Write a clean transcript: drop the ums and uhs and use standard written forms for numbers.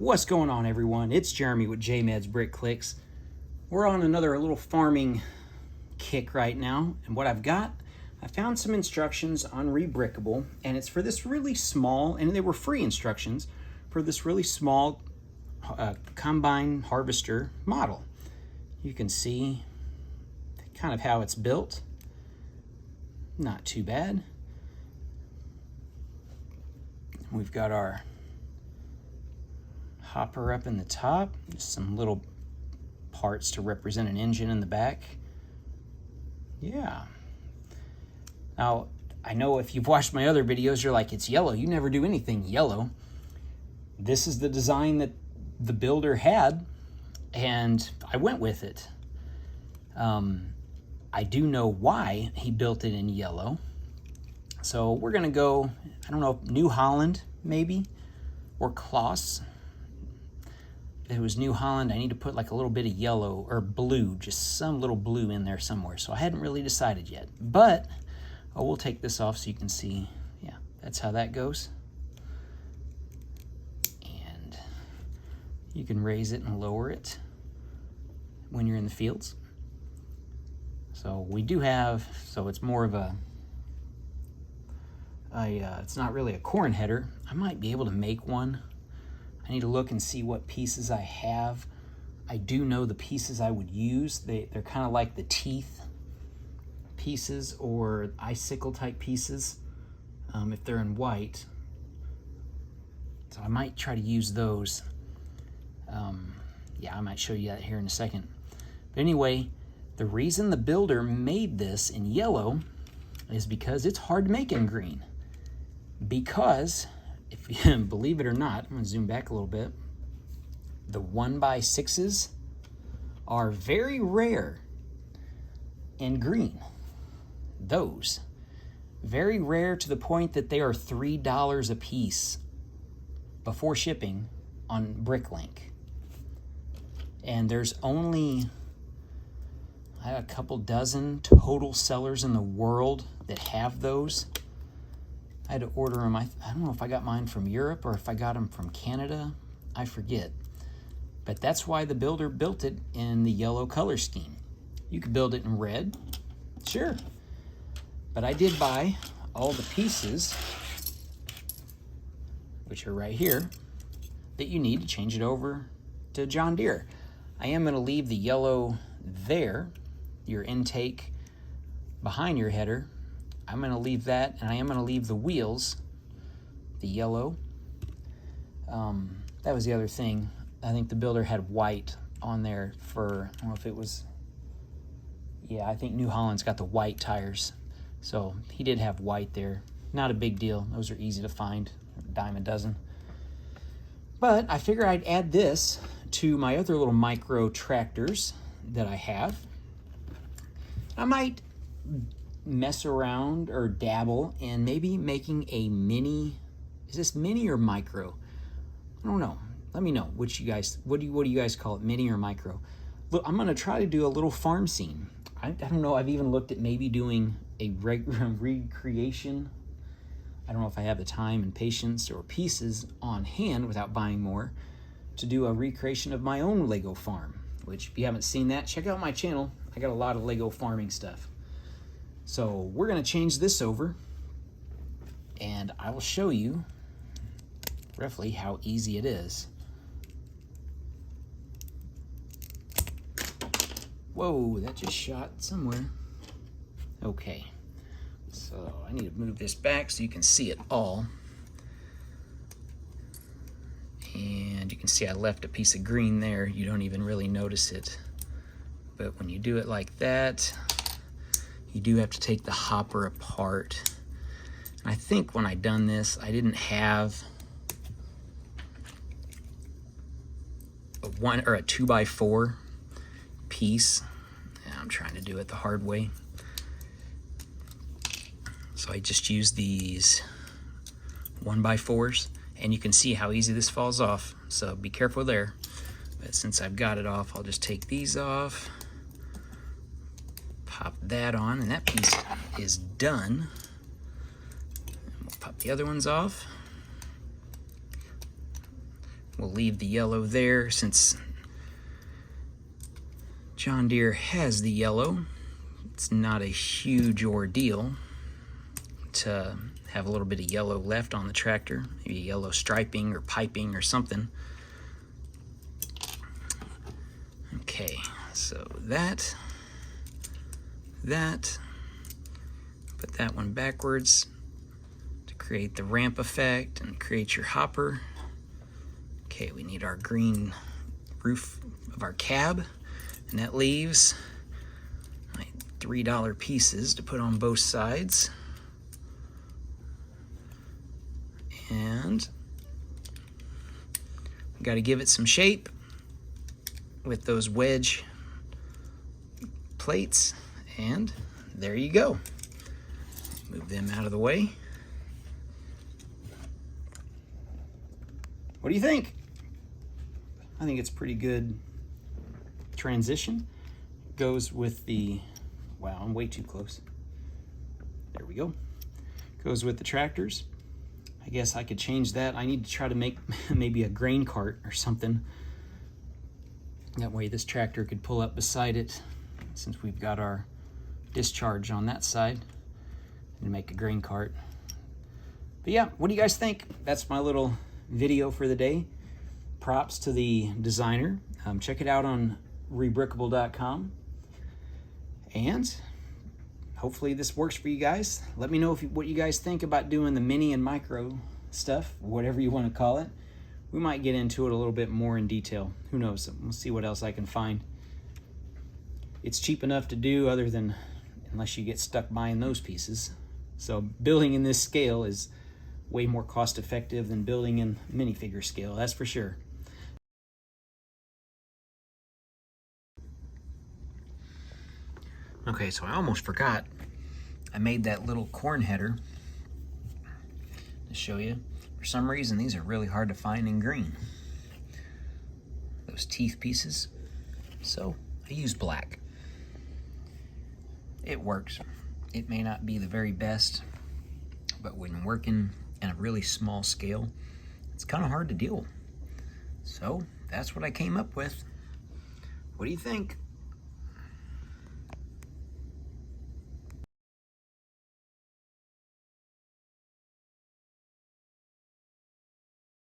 What's going on, everyone? It's Jeremy with JMed's Brick Clicks. We're on another little farming kick right now, and what I've got, I found some instructions on ReBrickable, and it's for this really small, and they were free instructions for this really small combine harvester model. You can see kind of how it's built. Not too bad. We've got our hopper up in the top, just some little parts to represent an engine in the back. Yeah. Now, I know if you've watched my other videos, you're like, it's yellow. You never do anything yellow. This is the design that the builder had, and I went with it. I do know why he built it in yellow. So we're gonna go, I don't know, New Holland maybe, or Kloss. If it was New Holland, I need to put like a little bit of yellow or blue, just some little blue in there somewhere. So I hadn't really decided yet, but we'll take this off so you can see. Yeah, that's how that goes. And you can raise it and lower it when you're in the fields. So we do have, so it's more of it's not really a corn header. I might be able to make one. I need to look and see what pieces I have. I do know the pieces I would use. They're kind of like the teeth pieces or icicle type pieces, if they're in white. So I might try to use those. Yeah, I might show you that here in a second. But anyway, the reason the builder made this in yellow is because it's hard to make in green. Because, if you believe it or not, I'm going to zoom back a little bit, the 1x6s are very rare in green. Those. Very rare to the point that they are $3 a piece before shipping on BrickLink. And there's only a couple dozen total sellers in the world that have those. I had to order them. I don't know if I got mine from Europe or if I got them from Canada. I forget. But that's why the builder built it in the yellow color scheme. You could build it in red, sure. But I did buy all the pieces, which are right here, that you need to change it over to John Deere. I am going to leave the yellow there, your intake behind your header. I'm going to leave that, and I am going to leave the wheels, the yellow. That was the other thing. I think the builder had white on there for, I don't know if it was, yeah, I think New Holland's got the white tires. So he did have white there. Not a big deal. Those are easy to find, a dime a dozen. But I figure I'd add this to my other little micro tractors that I have. I might mess around or dabble in maybe making a mini. Is this mini or micro? I don't know. Let me know what you guys, what do you guys call it, mini or micro? Look, I'm gonna try to do a little farm scene. I don't know, I've even looked at maybe doing a recreation. I don't know if I have the time and patience or pieces on hand without buying more to do a recreation of my own Lego farm, which if you haven't seen that, check out my channel. I got a lot of Lego farming stuff. So we're going to change this over, and I will show you roughly how easy it is. Whoa, that just shot somewhere. Okay, so I need to move this back so you can see it all. And you can see I left a piece of green there. You don't even really notice it. But when you do it like that, you do have to take the hopper apart. And I think when I done this, I didn't have a 2x4 piece. And I'm trying to do it the hard way. So I just used these 1x4s, and you can see how easy this falls off. So be careful there. But since I've got it off, I'll just take these off. Pop that on, and that piece is done. And we'll pop the other ones off. We'll leave the yellow there since John Deere has the yellow. It's not a huge ordeal to have a little bit of yellow left on the tractor, maybe yellow striping or piping or something. Okay, so that, put that one backwards to create the ramp effect and create your hopper. Okay, we need our green roof of our cab, and that leaves my $3 pieces to put on both sides. And we got to give it some shape with those wedge plates, and there you go. Move them out of the way. What do you think? I think it's pretty good transition. Goes with the, wow, I'm way too close. There we go. Goes with the tractors. I guess I could change that. I need to try to make maybe a grain cart or something. That way this tractor could pull up beside it, since we've got our discharge on that side, and make a grain cart. But yeah, what do you guys think? That's my little video for the day. Props to the designer. Check it out on ReBrickable.com. And hopefully this works for you guys. Let me know what you guys think about doing the mini and micro stuff, whatever you want to call it. We might get into it a little bit more in detail. Who knows? We'll see what else I can find. It's cheap enough to do, other than unless you get stuck buying those pieces. So building in this scale is way more cost effective than building in minifigure scale, that's for sure. Okay, so I almost forgot. I made that little corn header to show you. For some reason, these are really hard to find in green. Those teeth pieces. So I use black. It works. It may not be the very best, but when working in a really small scale, it's kind of hard to deal. So that's what I came up with. What do you think?